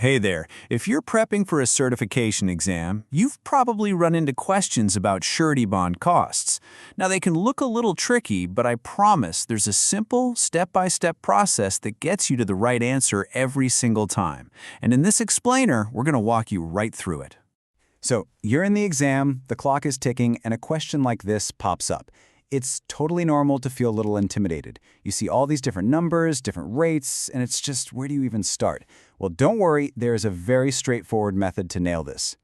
Hey there. If you're prepping for a certification exam, you've probably run into questions about surety bond costs. Now, they can look a little tricky, but I promise there's a simple, step-by-step process that gets you to the right answer every single time. And in this explainer, we're going to walk you right through it. So you're in the exam, the clock is ticking, and a question like this pops up. It's totally normal to feel a little intimidated. You see all these different numbers, different rates, and it's just, where do you even start? Well, don't worry, there's a very straightforward method to nail this.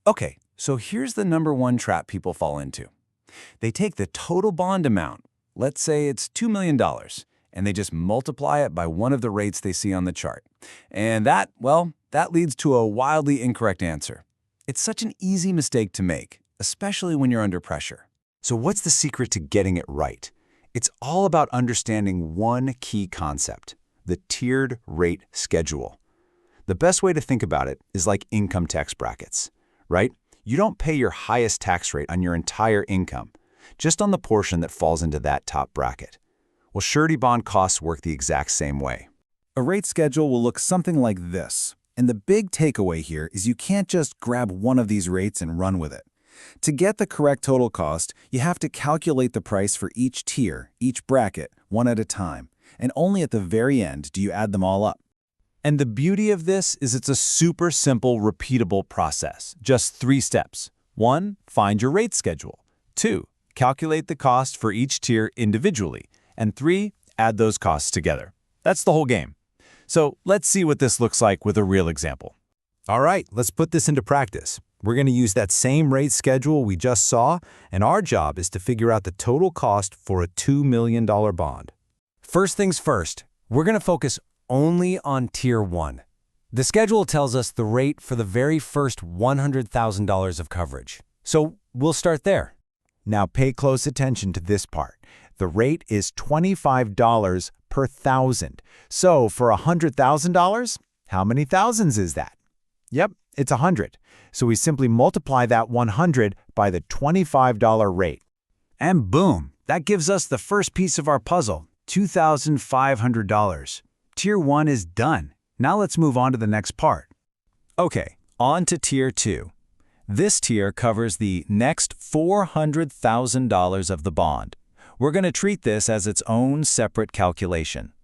Okay, so here's the number one trap people fall into. They take the total bond amount, let's say it's $2 million, and they just multiply it by one of the rates they see on the chart. And that leads to a wildly incorrect answer. It's such an easy mistake to make, especially when you're under pressure. So what's the secret to getting it right? It's all about understanding one key concept, the tiered rate schedule. The best way to think about it is like income tax brackets, right? You don't pay your highest tax rate on your entire income, just on the portion that falls into that top bracket. Well, surety bond costs work the exact same way. A rate schedule will look something like this. And the big takeaway here is you can't just grab one of these rates and run with it. To get the correct total cost, you have to calculate the price for each tier, each bracket, one at a time. And only at the very end do you add them all up. And the beauty of this is it's a super simple, repeatable process. Just 3 steps. 1, find your rate schedule. 2, calculate the cost for each tier individually. And 3, add those costs together. That's the whole game. So let's see what this looks like with a real example. All right, let's put this into practice. We're going to use that same rate schedule we just saw, and our job is to figure out the total cost for a $2 million bond. First things first, we're going to focus only on Tier 1. The schedule tells us the rate for the very first $100,000 of coverage. So we'll start there. Now pay close attention to this part. The rate is $25 per thousand. So for $100,000, how many thousands is that? Yep, it's 100. So we simply multiply that 100 by the $25 rate. And boom, that gives us the first piece of our puzzle, $2,500. Tier 1 is done. Now let's move on to the next part. Okay, on to Tier 2. This tier covers the next $400,000 of the bond. We're going to treat this as its own separate calculation.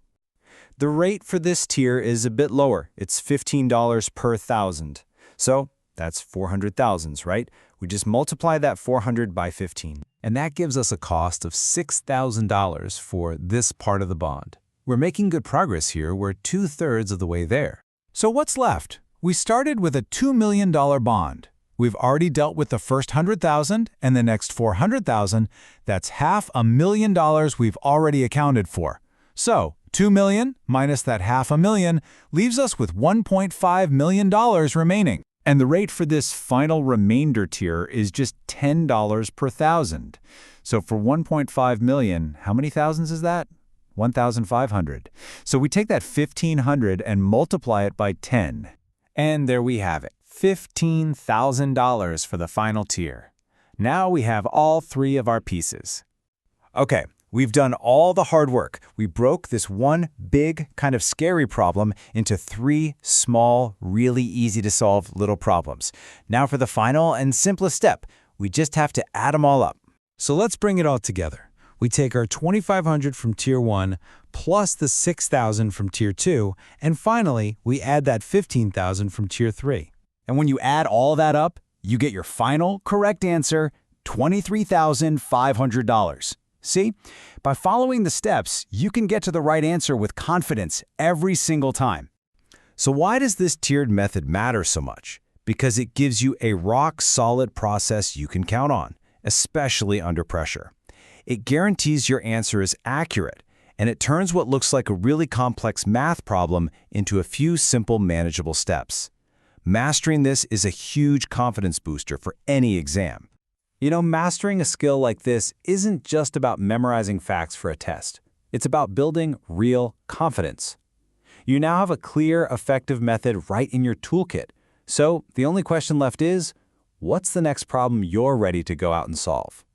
The rate for this tier is a bit lower. It's $15 per thousand. So that's 400 thousands, right? We just multiply that 400 by 15. And that gives us a cost of $6,000 for this part of the bond. We're making good progress here. We're 2/3 of the way there. So what's left? We started with a $2 million bond. We've already dealt with the first $100,000 and the next $400,000. That's $500,000 we've already accounted for. So $2 million minus that $500,000 leaves us with $1.5 million remaining. And the rate for this final remainder tier is just $10 per thousand. So for $1.5 million, how many thousands is that? 1,500. So we take that 1,500 and multiply it by 10. And there we have it, $15,000 for the final tier. Now we have all 3 of our pieces. Okay. We've done all the hard work. We broke this one big, kind of scary problem into 3 small, really easy to solve little problems. Now for the final and simplest step, we just have to add them all up. So let's bring it all together. We take our $2,500 from Tier 1 plus the $6,000 from Tier 2, and finally, we add that $15,000 from Tier 3. And when you add all that up, you get your final correct answer, $23,500. See, by following the steps, you can get to the right answer with confidence every single time. So why does this tiered method matter so much? Because it gives you a rock-solid process you can count on, especially under pressure. It guarantees your answer is accurate, and it turns what looks like a really complex math problem into a few simple, manageable steps. Mastering this is a huge confidence booster for any exam. You know, mastering a skill like this isn't just about memorizing facts for a test. It's about building real confidence. You now have a clear, effective method right in your toolkit. So the only question left is, what's the next problem you're ready to go out and solve?